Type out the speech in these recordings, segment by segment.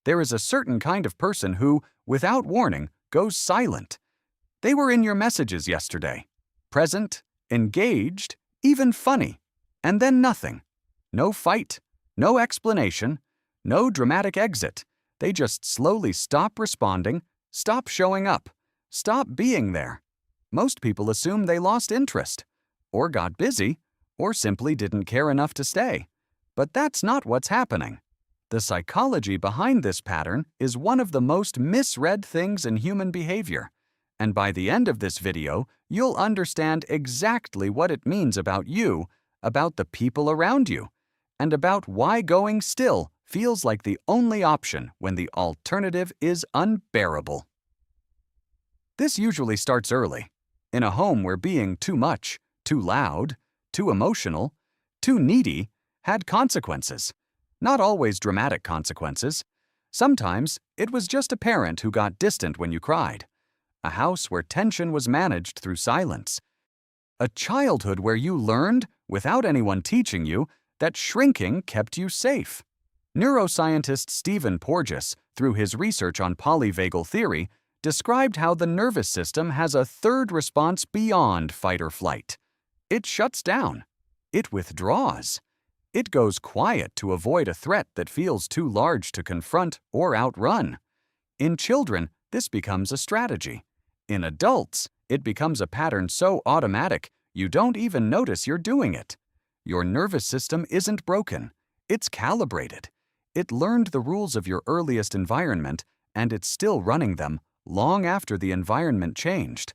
There is a certain kind of person who, without warning, goes silent. They were in your messages yesterday. Present, engaged, even funny. And then nothing. No fight, no explanation, no dramatic exit. They just slowly stop responding, stop showing up, stop being there. Most people assume they lost interest, or got busy, or simply didn't care enough to stay. But that's not what's happening. The psychology behind this pattern is one of the most misread things in human behavior. And by the end of this video, you'll understand exactly what it means about you, about the people around you, and about why going still feels like the only option when the alternative is unbearable. This usually starts early, in a home where being too much, too loud, too emotional, too needy had consequences. Not always dramatic consequences. Sometimes it was just a parent who got distant when you cried. A house where tension was managed through silence. A childhood where you learned, without anyone teaching you, that shrinking kept you safe. Neuroscientist Stephen Porges, through his research on polyvagal theory, described how the nervous system has a third response beyond fight or flight. It shuts down. It withdraws. It goes quiet to avoid a threat that feels too large to confront or outrun. In children, this becomes a strategy. In adults, it becomes a pattern so automatic you don't even notice you're doing it. Your nervous system isn't broken. It's calibrated. It learned the rules of your earliest environment, and it's still running them long after the environment changed.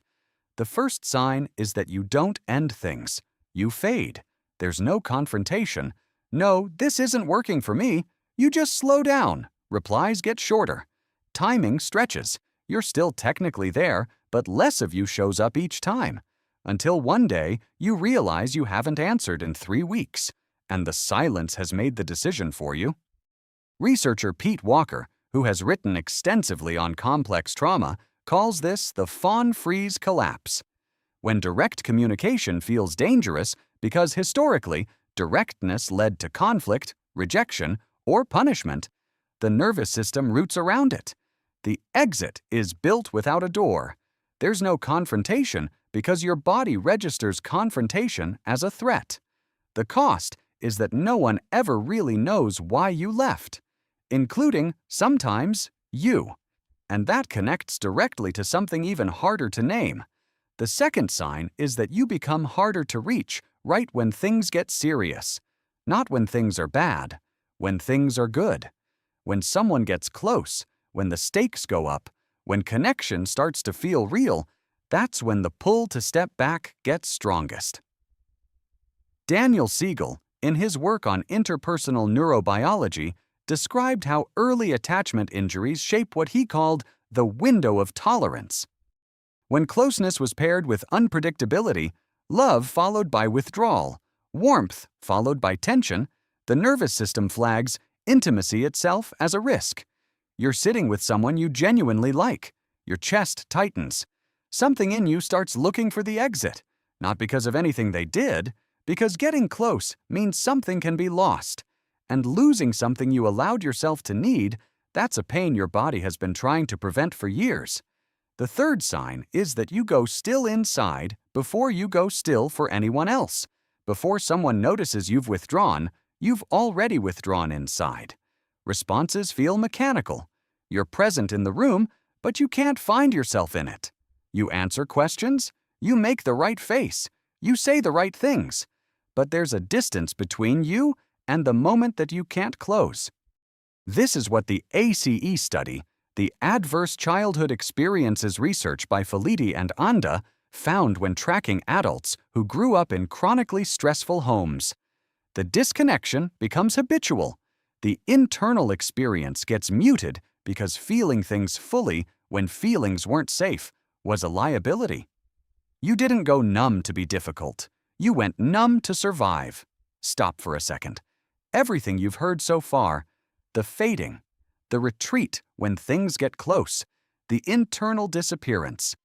The first sign is that you don't end things. You fade. There's no confrontation. No, this isn't working for me. You just slow down. Replies get shorter. Timing stretches. You're still technically there, but less of you shows up each time. Until one day, you realize you haven't answered in 3 weeks, and the silence has made the decision for you. Researcher Pete Walker, who has written extensively on complex trauma, calls this the fawn freeze collapse. When direct communication feels dangerous because historically, directness led to conflict, rejection, or punishment, the nervous system roots around it. The exit is built without a door. There's no confrontation because your body registers confrontation as a threat. The cost is that no one ever really knows why you left, including, sometimes, you. And that connects directly to something even harder to name. The second sign is that you become harder to reach right when things get serious. Not when things are bad, when things are good. When someone gets close, when the stakes go up, when connection starts to feel real, that's when the pull to step back gets strongest. Daniel Siegel, in his work on interpersonal neurobiology, described how early attachment injuries shape what he called the window of tolerance. When closeness was paired with unpredictability, love followed by withdrawal, warmth followed by tension, the nervous system flags intimacy itself as a risk. You're sitting with someone you genuinely like. Your chest tightens. Something in you starts looking for the exit, not because of anything they did, because getting close means something can be lost. And losing something you allowed yourself to need, that's a pain your body has been trying to prevent for years. The third sign is that you go still inside before you go still for anyone else. Before someone notices you've withdrawn, you've already withdrawn inside. Responses feel mechanical. You're present in the room, but you can't find yourself in it. You answer questions, you make the right face, you say the right things. But there's a distance between you and the moment that you can't close. This is what the ACE study, the Adverse Childhood Experiences research by Felitti and Anda, found when tracking adults who grew up in chronically stressful homes. The disconnection becomes habitual. The internal experience gets muted because feeling things fully when feelings weren't safe was a liability. You didn't go numb to be difficult. You went numb to survive. Stop for a second. Everything you've heard so far, the fading, the retreat when things get close, the internal disappearance.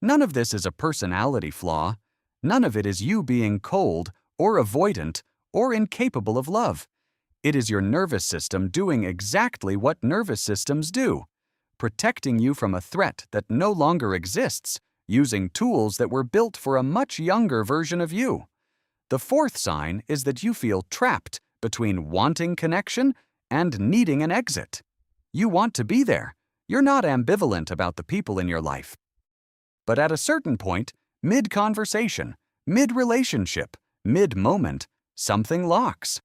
None of this is a personality flaw. None of it is you being cold or avoidant or incapable of love. It is your nervous system doing exactly what nervous systems do, protecting you from a threat that no longer exists, using tools that were built for a much younger version of you. The fourth sign is that you feel trapped between wanting connection and needing an exit. You want to be there. You're not ambivalent about the people in your life. But at a certain point, mid-conversation, mid-relationship, mid-moment, something locks.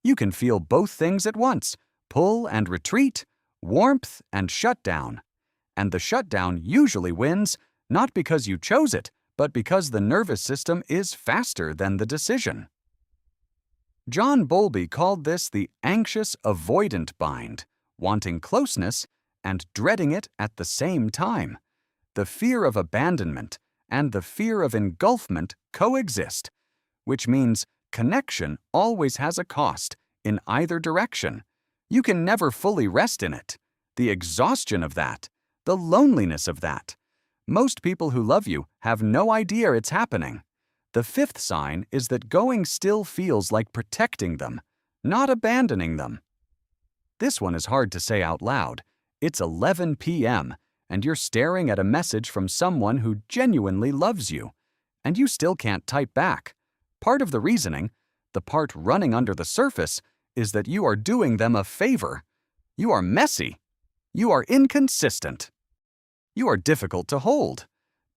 You can feel both things at once, pull and retreat, warmth and shutdown. And the shutdown usually wins, not because you chose it, but because the nervous system is faster than the decision. John Bowlby called this the anxious avoidant bind, wanting closeness and dreading it at the same time. The fear of abandonment and the fear of engulfment coexist, which means connection always has a cost in either direction. You can never fully rest in it. The exhaustion of that, the loneliness of that. Most people who love you have no idea it's happening. The fifth sign is that going still feels like protecting them, not abandoning them. This one is hard to say out loud. It's 11 p.m., and you're staring at a message from someone who genuinely loves you, and you still can't type back. Part of the reasoning, the part running under the surface, is that you are doing them a favor. You are messy. You are inconsistent. You are difficult to hold.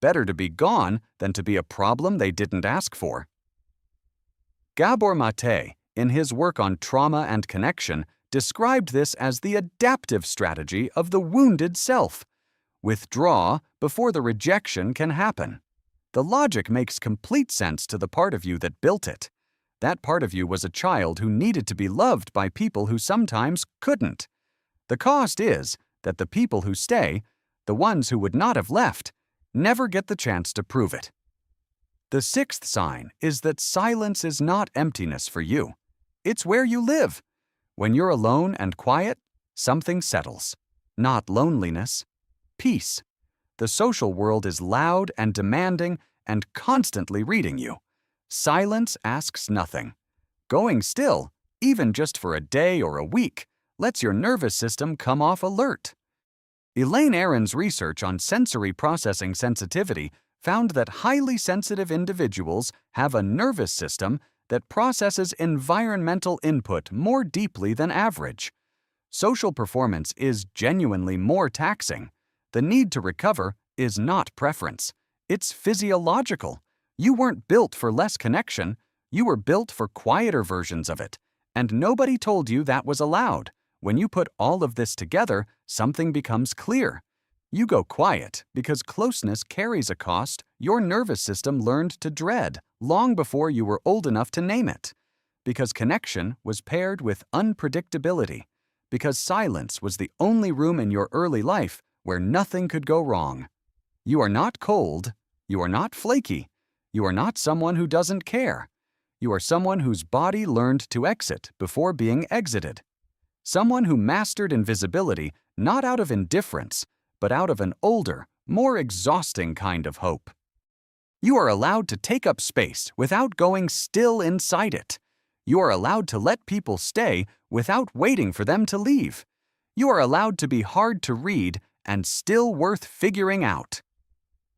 Better to be gone than to be a problem they didn't ask for. Gabor Mate, in his work on trauma and connection, described this as the adaptive strategy of the wounded self. Withdraw before the rejection can happen. The logic makes complete sense to the part of you that built it. That part of you was a child who needed to be loved by people who sometimes couldn't. The cost is that the people who stay, the ones who would not have left, never get the chance to prove it. The sixth sign is that silence is not emptiness for you. It's where you live. When you're alone and quiet, something settles. Not loneliness, peace. The social world is loud and demanding and constantly reading you. Silence asks nothing. Going still, even just for a day or a week, lets your nervous system come off alert. Elaine Aron's research on sensory processing sensitivity found that highly sensitive individuals have a nervous system that processes environmental input more deeply than average. Social performance is genuinely more taxing. The need to recover is not preference. It's physiological. You weren't built for less connection. You were built for quieter versions of it. And nobody told you that was allowed. When you put all of this together, something becomes clear. You go quiet because closeness carries a cost your nervous system learned to dread long before you were old enough to name it. Because connection was paired with unpredictability. Because silence was the only room in your early life where nothing could go wrong. You are not cold. You are not flaky. You are not someone who doesn't care. You are someone whose body learned to exit before being exited. Someone who mastered invisibility not out of indifference, but out of an older, more exhausting kind of hope. You are allowed to take up space without going still inside it. You are allowed to let people stay without waiting for them to leave. You are allowed to be hard to read and still worth figuring out.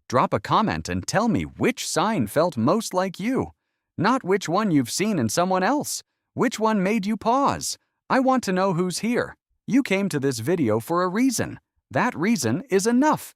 Drop a comment and tell me which sign felt most like you. Not which one you've seen in someone else. Which one made you pause? I want to know who's here. You came to this video for a reason. That reason is enough.